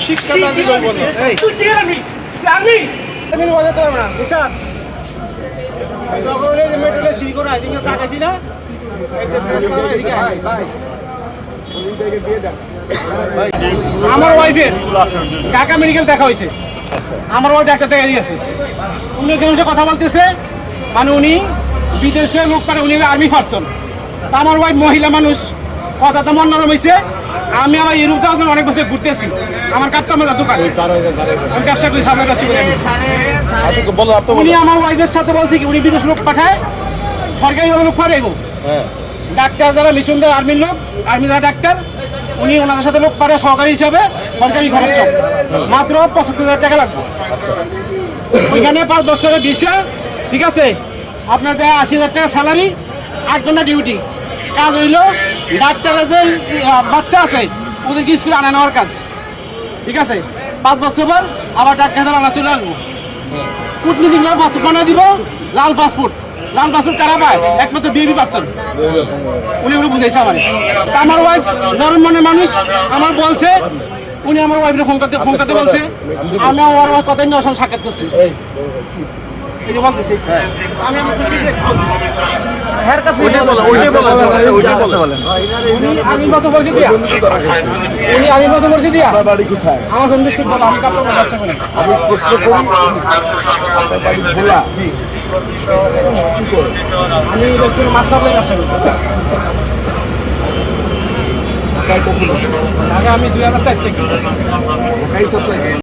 শিক্ষা দাবি করবো না। আমি বাজাতে পারবো না বুঝছেন তখন যে মেট্রোলে সিঁড়ি করে এদিকে চাকাইছি না আমার ওয়াইফের ঢাকা মেডিকেল দেখা হয়েছে আমার ওয়াইফ ডাক্তার দেখা গেছে উনি কেমন কথা বলতেছে মানে উনি বিদেশে লোক পারে উনি আর্মি পার্সন তা আমার ওয়াইফ মহিলা মানুষ কথা তো মন নরম হয়েছে আমি আমার ইউরোপ যাওয়ার জন্য অনেক বছর ঘুরতেছি আমার কাপটা আমার দোকান আমি ব্যবসা করি সামনে ব্যবসা করি উনি আমার ওয়াইফের সাথে বলছে কি উনি বিদেশ লোক পাঠায় সরকারি লোক পাঠাইব ডাক্তার যারা মিশন দেয় আর্মির লোক আর্মি যারা ডাক্তার উনি ওনাদের সাথে লোক পাঠায় সরকারি হিসাবে সরকারি খরচ সব মাত্র ৭৫,০০০ টাকা লাগবে ওইখানে ৫ বছরের ভিসা ঠিক আছে আপনার যায় ৮০,০০০ টাকা স্যালারি ৮ ঘন্টা ডিউটি কাজ হইল ডাক্তারের যে বাচ্চা আছে ওদেরকে স্কুলে আনা নেওয়ার কাজ ঠিক আছে ৫ বছর পর আবার ডাক্তার আনা চলে আসবো কূটনীতিক পাসপোর্ট বানিয়ে দিব লাল পাসপোর্ট কারা পায় একমাত্র বিএবি পার্সন উনি ওগুলো বুঝাইছে আমার ওয়াইফ নরম মনের মানুষ আমার বলছে উনি আমার ওয়াইফের ফোন করতে বলছে আমি আমার ওয়াইফ কথা নিয়ে অসম সাক্ষাৎ করছি এই যে বলতেছি আমি আমার আমি মতো বলছি দিয়া উনি আমি মতো বলছি দিয়া বাড়ি কোথায়? আমার হোম ডিস্ট্রিক্ট বলো আমি কাপড় ব্যবসা করি আমি প্রশ্ন করি আপনার বাড়ি ভোলা জি কি করে? আমি রেস্টুরেন্ট মাছ সাপ্লাই ব্যবসা করি ঢাকায় কখন আসেন? আগে আমি ২০০৪ থেকে ঢাকায় সাপ্লাই করেন?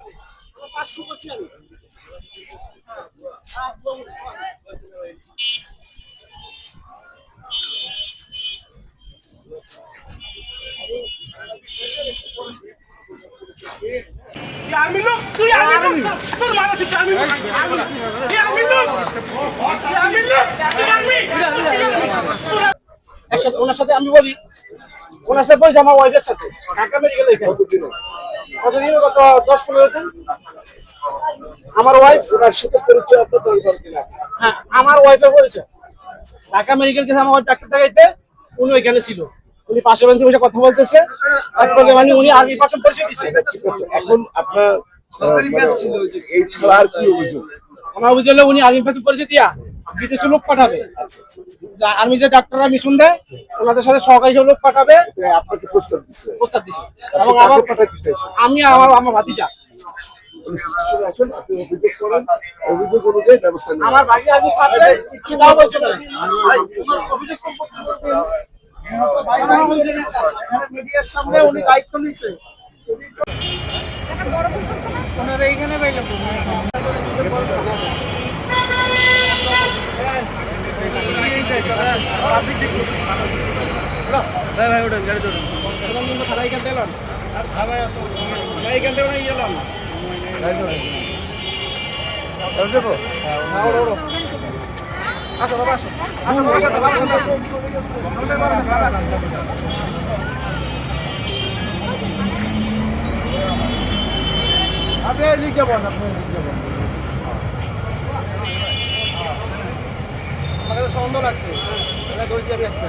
ওনার সাথে আমি বলি ওনার সাথে বলছি আমার ওয়াইফের সাথে ঢাকা মেডিকেল কতদিন গত ১০-১৫ দিন আমার ওয়াইফ ওনার সাথে পরিচয় আপনার দরকার কিনা? হ্যাঁ আমার ওয়াইফের পরিচয় ঢাকা মেডিকেল গেছে আমার ডাক্তার দেখাইতে উনি ওইখানে ছিল উনি পাশে বেঞ্চে বসে কথা বলতেছে তারপরে মানে উনি আর্মি পার্সন পরিচয় দিচ্ছে ঠিক আছে এখন আপনার এই ছাড়া আর কি অভিযোগ? আমার অভিযোগ হলো উনি আর্মি পার্সন পরিচয় দিয়া বিদেশে লোক পাঠাবে আর্মি যে ডাক্তাররা মিশন দেয় ওনাদের সাথে সহকারী লোক পাঠাবে আপনাকে প্রস্তাব দিচ্ছে প্রস্তাব দিছে এবং আমার পাঠাতে চাইছে আমি আমার ভাতিজা আপনি অভিযোগ করেন অভিযোগ অনুযায়ী ব্যবস্থা নেবেন। আমার ভাই আমি সাথে কি দাও বলছে না অভিযোগ মিডিয়ার সামনে উনি দায়িত্ব নিয়েছে ওনারা এইখানে বাইলে ভাই ওটা গাড়ি ধরুন খারাই কেন দিলাম ভাই কেন দেব না গেলাম আসো বাবা আসো আপনি লিখে বল আমার সন্দেহ লাগছে ধরেছি আমি আজকে